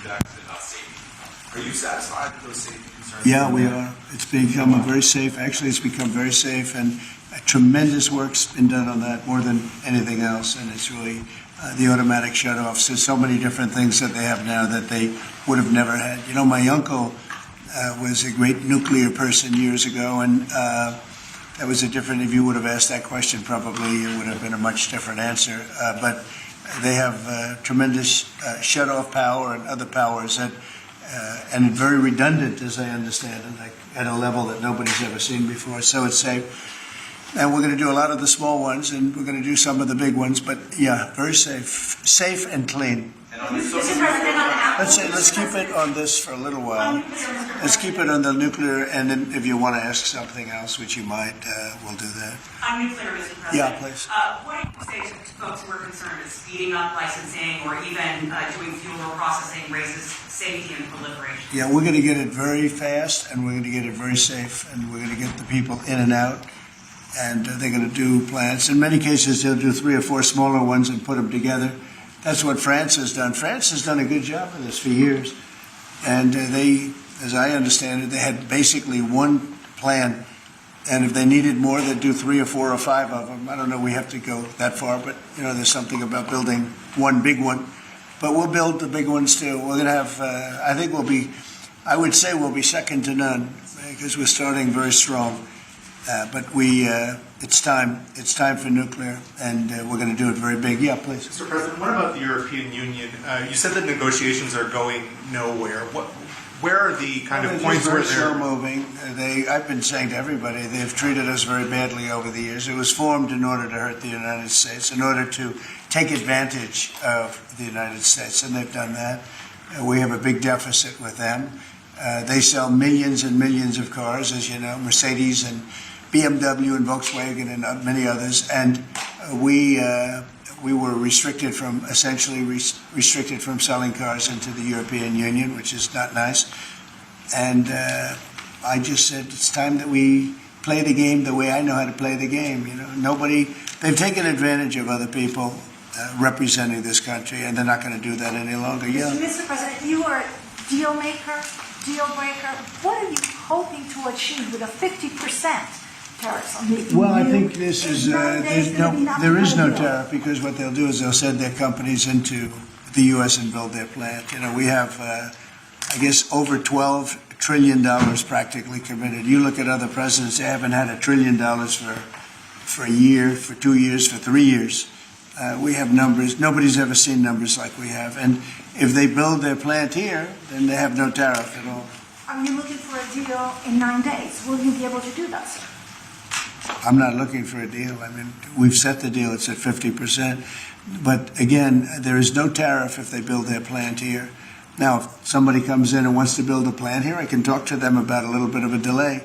conduct safety. Are you satisfied with those safety concerns? Yeah, we are. It's become very safe. Actually, it's become very safe, and tremendous work's been done on that, more than anything else. And it's really the automatic shutoffs. There's so many different things that they have now that they would have never had. You know, my uncle was a great nuclear person years ago, and that was a different, if you would have asked that question, probably it would have been a much different answer. But they have tremendous shut-off power and other powers that, and very redundant, as I understand it, like at a level that nobody's ever seen before. So it's safe. And we're going to do a lot of the small ones, and we're going to do some of the big ones. But yeah, very safe and clean. Mr. President, on Apple. Let's keep it on this for a little while. Let's keep it on the nuclear, and then if you want to ask something else, which you might, we'll do that. On nuclear, Mr. President. Yeah, please. What do you say to folks who are concerned that speeding up licensing or even doing fuel processing raises safety and proliferation? Yeah, we're going to get it very fast, and we're going to get it very safe, and we're going to get the people in and out, and they're going to do plants. In many cases, they'll do 3 or 4 smaller ones and put them together. That's what France has done. France has done a good job of this for years. And they, as I understand it, they had basically one plan. And if they needed more, they'd do 3 or 4 or 5 of them. I don't know we have to go that far, but, you know, there's something about building one big one. But we'll build the big ones too. We're going to have, I think I would say we'll be second to none because we're starting very strong. But it's time for nuclear, and we're going to do it very big. Yeah, please. Mr. President, what about the European Union? You said that negotiations are going nowhere. Where are the kind of points where they're slow moving? I've been saying to everybody, they've treated us very badly over the years. It was formed in order to hurt the United States, in order to take advantage of the United States, and they've done that. We have a big deficit with them. They sell millions and millions of cars, as you know, Mercedes and BMW and Volkswagen and many others, and we were essentially restricted from selling cars into the European Union, which is not nice. And I just said it's time that we play the game the way I know how to play the game. You know, they've taken advantage of other people representing this country, and they're not going to do that any longer. Yeah. Mr. President, you are a deal maker, deal breaker. What are you hoping to achieve with a 50%? Well, I think this is there is no tariff, because what they'll do is they'll send their companies into the U.S. and build their plant. You know, we have, I guess, over $12 trillion practically committed. You look at other presidents; they haven't had $1 trillion for a year, for 2 years, for 3 years. We have numbers. Nobody's ever seen numbers like we have. And if they build their plant here, then they have no tariff at all. Are you looking for a deal in 9 days? Will you be able to do that, sir? I'm not looking for a deal. I mean, we've set the deal. It's at 50%. But again, there is no tariff if they build their plant here. Now, if somebody comes in and wants to build a plant here, I can talk to them about a little bit of a delay.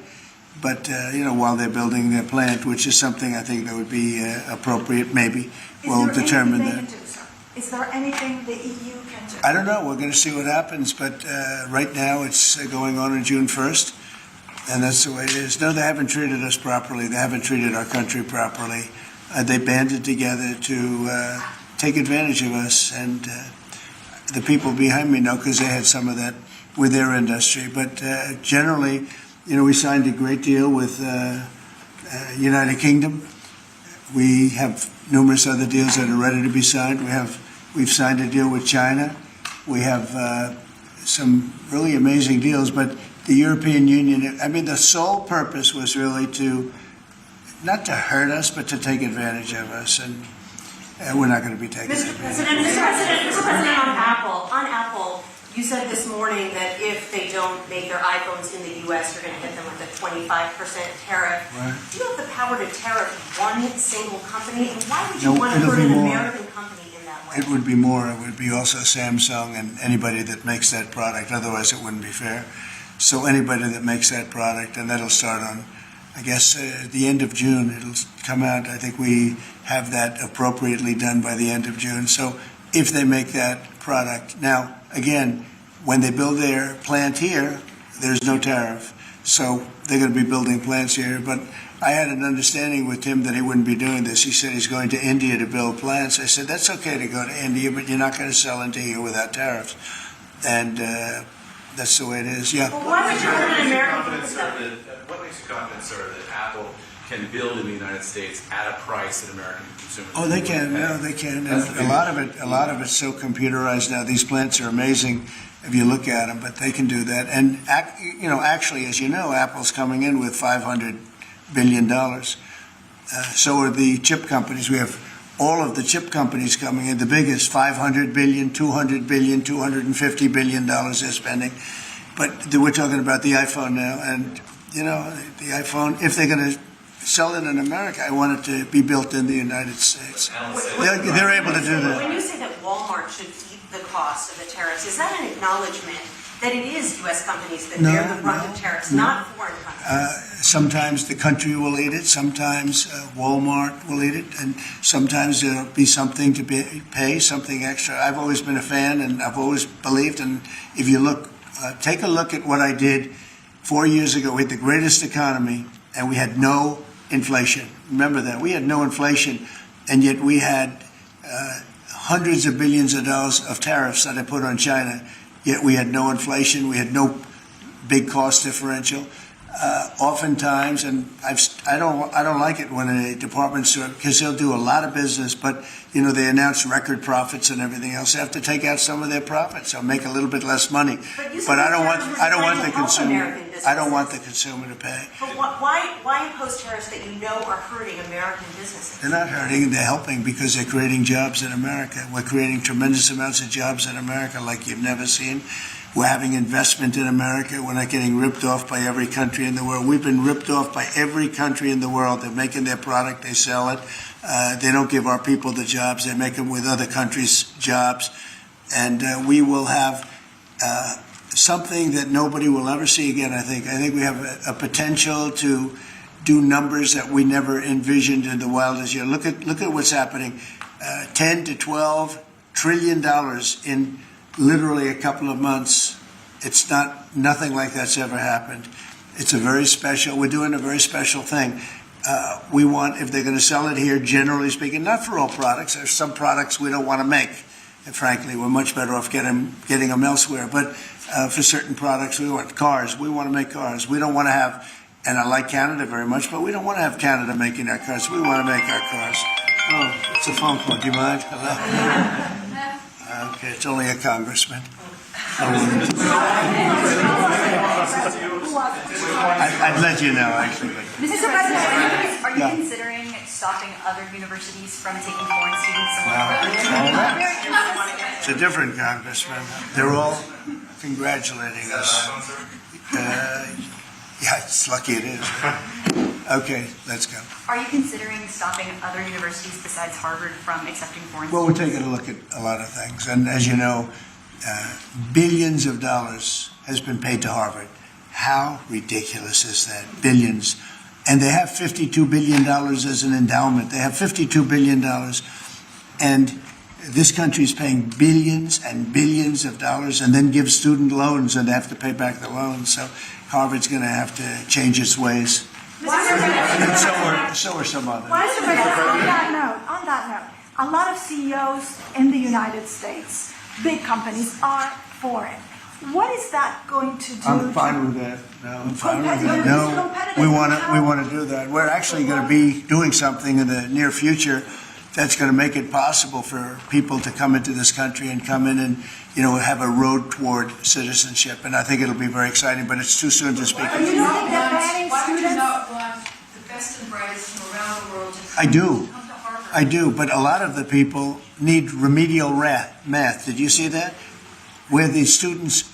But, you know, while they're building their plant, which is something I think that would be appropriate, maybe we'll determine that. Is there anything the EU can do? I don't know. We're going to see what happens. But right now it's going on June 1st. And that's the way it is. No, they haven't treated us properly. They haven't treated our country properly. They banded together to take advantage of us. And the people behind me know, because they had some of that with their industry. But generally, you know, we signed a great deal with United Kingdom. We have numerous other deals that are ready to be signed. We've signed a deal with China. We have some really amazing deals, but the European Union, I mean, the sole purpose was really not to hurt us, but to take advantage of us, and we're not going to be taking Mr. President, on Apple, you said this morning that if they don't make their iPhones in the U.S., you're going to hit them with a 25% tariff. Right. Do you have the power to tariff one single company? And why would you want to hurt an American company in that way? It would be more. It would be also Samsung and anybody that makes that product. Otherwise, it wouldn't be fair. So anybody that makes that product, and that'll start on, I guess, the end of June. It'll come out. I think we have that appropriately done by the end of June. So if they make that product. Now, again, when they build their plant here, there's no tariff. So they're going to be building plants here. But I had an understanding with Tim that he wouldn't be doing this. He said he's going to India to build plants. I said, that's okay to go to India, but you're not going to sell into here without tariffs. and that's the way it is. Yeah. Well, why would you put an American What makes you confident, sir, that Apple can build in the United States at a price that American consumers? Oh, they can. No, they can. And a lot of it's so computerized now. These plants are amazing if you look at them, but they can do that. And actually, as you know, Apple's coming in with $500 billion. So are the chip companies. We have all of the chip companies coming in. The biggest, $500 billion, $200 billion, $250 billion they're spending. But we're talking about the iPhone now, and the iPhone. If they're going to sell it in America, I want it to be built in the United States. They're able to do that. When you say that Walmart should eat the cost of the tariffs, is that an acknowledgement that it is U.S. companies that bear the brunt of tariffs, not foreign countries? Sometimes the country will eat it, sometimes Walmart will eat it, and sometimes there'll be something to pay, something extra. I've always been a fan, and I've always believed, and if you look, take a look at what I did 4 years ago. We had the greatest economy, and we had no inflation. Remember that. We had no inflation, and yet we had hundreds of billions of dollars of tariffs that I put on China, yet we had no inflation. We had no big cost differential. Oftentimes, and I don't like it when a department store, because they'll do a lot of business, but they announce record profits and everything else. They have to take out some of their profits or make a little bit less money. But I don't want the consumer. I don't want the consumer to pay. But why impose tariffs that you know are hurting American businesses? They're not hurting. They're helping because they're creating jobs in America. We're creating tremendous amounts of jobs in America like you've never seen. We're having investment in America. We're not getting ripped off by every country in the world. We've been ripped off by every country in the world. They're making their product. They sell it. They don't give our people the jobs. They make them with other countries' jobs. And we will have something that nobody will ever see again, I think. I think we have a potential to do numbers that we never envisioned in the wildest year. Look at what's happening. 10 to 12 trillion dollars in literally a couple of months. It's nothing like that's ever happened. It's we're doing a very special thing. We want, if they're going to sell it here, generally speaking, not for all products. There's some products we don't want to make. And frankly, we're much better off getting them elsewhere. But for certain products, we want cars. We want to make cars. We don't want to have, and I like Canada very much, but we don't want to have Canada making our cars. We want to make our cars. Oh, it's a phone call. Do you mind? Hello? Okay, it's only a congressman. I'd let you know, actually. Mr. President, are you considering stopping other universities from taking foreign students somewhere? It's a different congressman. They're all congratulating us. Yeah, it's lucky it is. Okay, let's go. Are you considering stopping other universities besides Harvard from accepting foreign Well, we're students? taking a look at a lot of things. And as you know, billions of dollars has been paid to Harvard. How ridiculous is that? Billions. And they have $52 billion as an endowment. They have $52 billion. And this country is paying billions and billions of dollars and then gives student loans, and they have to pay back the loans. So Harvard's going to have to change its ways. And so are some others. Mr. President, on that note, a lot of CEOs in the United States, big companies, are for it. What is that going to do? I'm fine with that. No, I'm fine with that. Competitive. No, Competitive. we want to do that. We're actually going to be doing something in the near future that's going to make it possible for people to come into this country and come in and, have a road toward citizenship. And I think it'll be very exciting, but it's too soon to speak. You don't think that banning Why would you students? not want the best and brightest from around the world to I do. come to Harvard? I do, but a lot of the people need remedial math. Did you see that? Where the students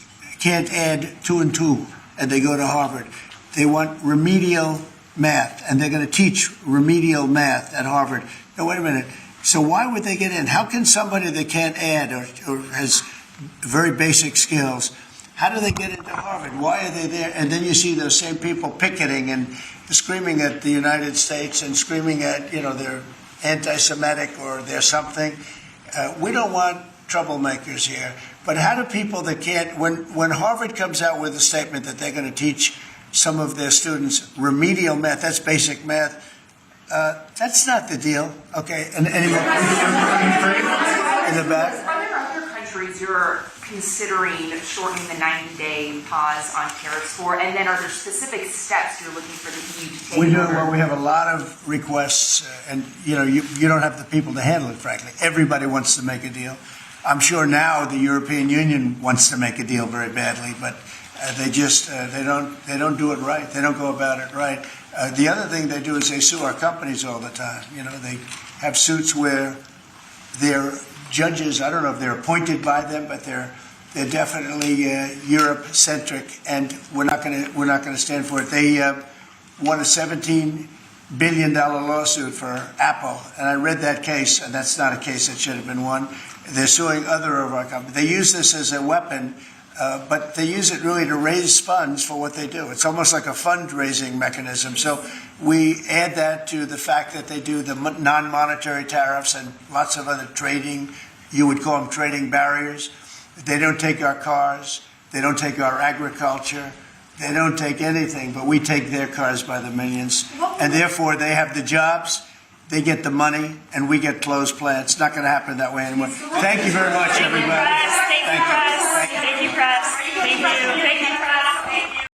can't add 2 and 2 and they go to Harvard. They want remedial math, and they're going to teach remedial math at Harvard. Now, wait a minute. So why would they get in? How can somebody that can't add or has very basic skills, how do they get into Harvard? Why are they there? And then you see those same people picketing and screaming at the United States and screaming at, they're anti-Semitic or they're something. We don't want troublemakers here. But how do people that can't, when Harvard comes out with a statement that they're going to teach some of their students remedial math, that's basic math, that's not the deal. Okay, and anymore? In the back? Are there other countries you're considering shortening the 90-day pause on tariffs for? And then are there specific steps you're looking for the EU to take? We do. in order- Well, we have a lot of requests, and you don't have the people to handle it. Frankly, everybody wants to make a deal. I'm sure now the European Union wants to make a deal very badly, but they just they don't do it right. They don't go about it right. The other thing they do is they sue our companies all the time. They have suits where they're judges. I don't know if they're appointed by them, but they're definitely Europe-centric, and we're not going to stand for it. They won a $17 billion lawsuit for Apple, and I read that case, and that's not a case that should have been won. They're suing other of our companies. They use this as a weapon, but they use it really to raise funds for what they do. It's almost like a fundraising mechanism. So we add that to the fact that they do the non-monetary tariffs and lots of other trading, you would call them trading barriers. They don't take our cars. They don't take our agriculture. They don't take anything, but we take their cars by the millions. And therefore, they have the jobs, they get the money, and we get closed plants. It's not going to happen that way anymore. Thank you very much, everybody. Thank you, press. Thank you, press. Thank you, press. Thank you, press.